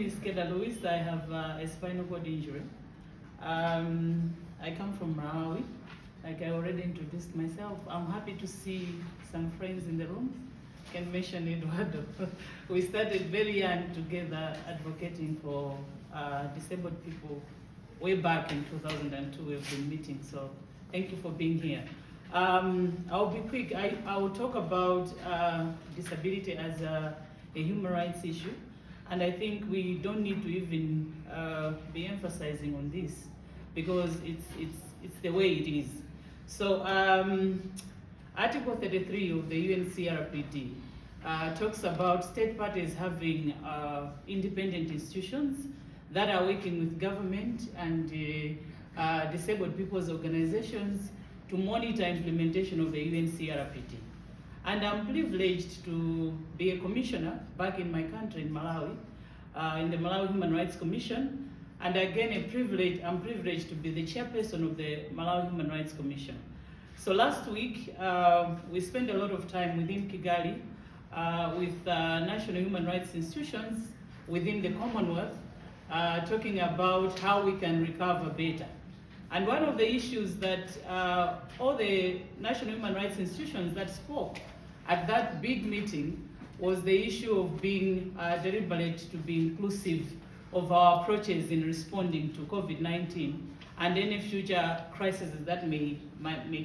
is Scader. I have a spinal cord injury. I come from Malawi. Like I already introduced myself. I'm happy to see some friends in the room. Can mention Eduardo. We started very young together advocating for disabled people way back in 2002. We've been meeting, so thank you for being here. I'll be quick. I will talk about disability as a human rights issue, and I think we don't need to even be emphasizing on this because it's the way it is. So Article 33 of the UNCRPD talks about state parties having independent institutions that are working with government and disabled people's organizations to monitor implementation of the UNCRPD. And I'm privileged to be a commissioner back in my country, in Malawi, in the Malawi Human Rights Commission. And again, I'm privileged to be the chairperson of the Malawi Human Rights Commission. So last week, we spent a lot of time within Kigali with national human rights institutions within the Commonwealth, talking about how we can recover better. And one of the issues that all the national human rights institutions that spoke at that big meeting was the issue of being deliberate to be inclusive of our approaches in responding to COVID-19 and any future crises that may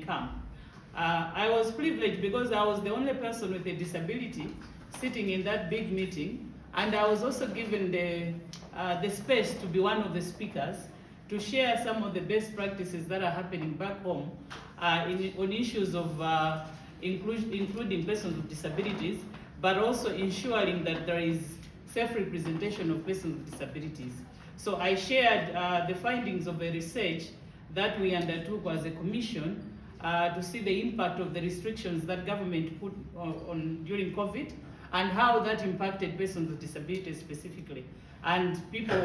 come. I was privileged because I was the only person with a disability sitting in that big meeting, and I was also given the space to be one of the speakers to share some of the best practices that are happening back home on issues of including persons with disabilities, but also ensuring that there is self-representation of persons with disabilities. So I shared the findings of the research that we undertook as a commission to see the impact of the restrictions that government put on during COVID and how that impacted persons with disabilities specifically, and people,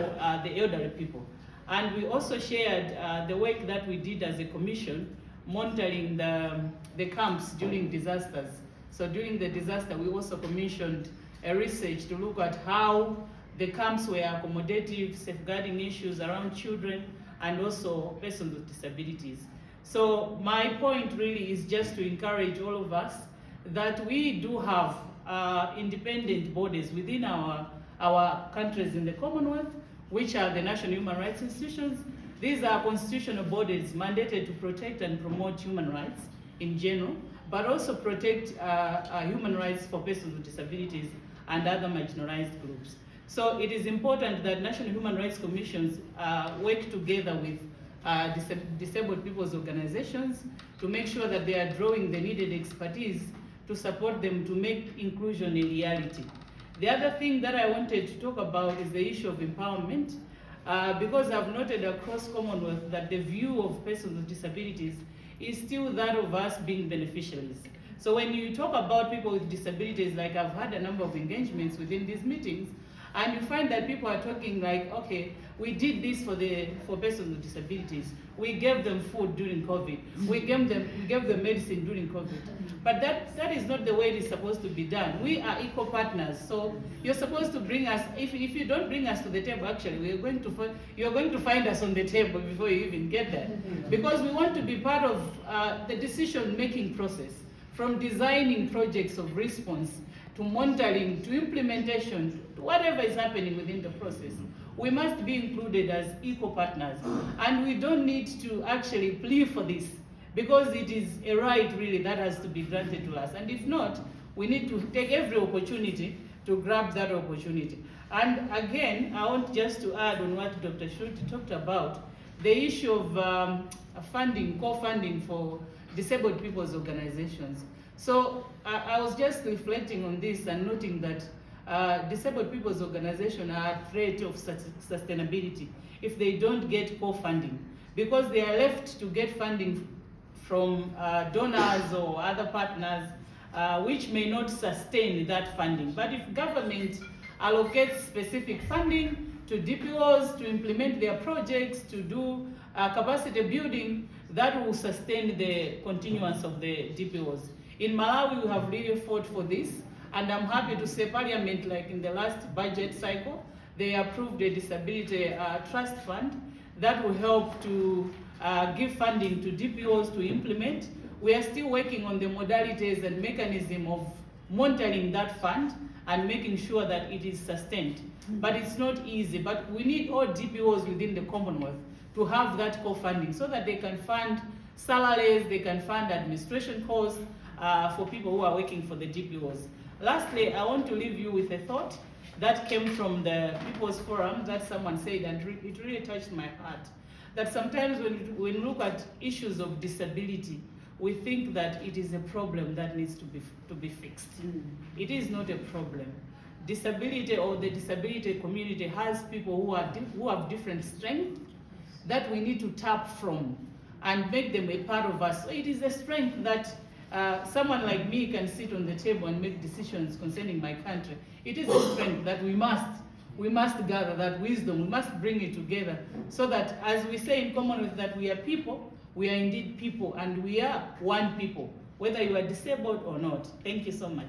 the elderly people. And we also shared the work that we did as a commission, monitoring the camps during disasters. So during the disaster, we also commissioned a research to look at how the camps were accommodative, safeguarding issues around children and also persons with disabilities. So my point really is just to encourage all of us that we do have independent bodies within our countries in the Commonwealth, which are the national human rights institutions. These are constitutional bodies mandated to protect and promote human rights in general, but also protect human rights for persons with disabilities and other marginalized groups. So it is important that national human rights commissions work together with disabled people's organizations to make sure that they are drawing the needed expertise to support them to make inclusion a reality. The other thing that I wanted to talk about is the issue of empowerment, because I've noted across Commonwealth that the view of persons with disabilities is still that of us being beneficiaries. So when you talk about people with disabilities, like I've had a number of engagements within these meetings, and you find that people are talking like, okay, we did this for persons with disabilities. We gave them food during COVID. We gave them medicine during COVID. But that is not the way it is supposed to be done. We are equal partners. So you're supposed to bring us, if you don't bring us to the table, actually, you're going to find us on the table before you even get there. Because we want to be part of the decision-making process, from designing projects of response to monitoring, to implementation, to whatever is happening within the process. We must be included as equal partners. And we don't need to actually plead for this, because it is a right really that has to be granted to us. And if not, we need to take every opportunity to grab that opportunity. And again, I want just to add on what Dr. Schulte talked about, the issue of funding, co-funding for disabled people's organizations. So I was just reflecting on this and noting that disabled people's organizations are at threat of sustainability if they don't get co-funding, because they are left to get funding from donors or other partners, which may not sustain that funding. But if government allocates specific funding to DPOs to implement their projects, to do capacity building, that will sustain the continuance of the DPOs. In Malawi, we have really fought for this, and I'm happy to say Parliament, like in the last budget cycle, they approved a disability trust fund that will help to give funding to DPOs to implement. We are still working on the modalities and mechanism of monitoring that fund and making sure that it is sustained. But it's not easy, but we need all DPOs within the Commonwealth to have that co-funding so that they can fund salaries, they can fund administration costs for people who are working for the DPOs. Lastly, I want to leave you with a thought that came from the People's Forum that someone said, and it really touched my heart. That sometimes when we look at issues of disability, we think that it is a problem that needs to be fixed. It is not a problem. Disability, or the disability community, has people who have different strengths that we need to tap from and make them a part of us. So it is a strength that someone like me can sit on the table and make decisions concerning my country. It is a strength that we must gather that wisdom, we must bring it together so that, as we say in Commonwealth, that we are people, we are indeed people, and we are one people, whether you are disabled or not. Thank you so much.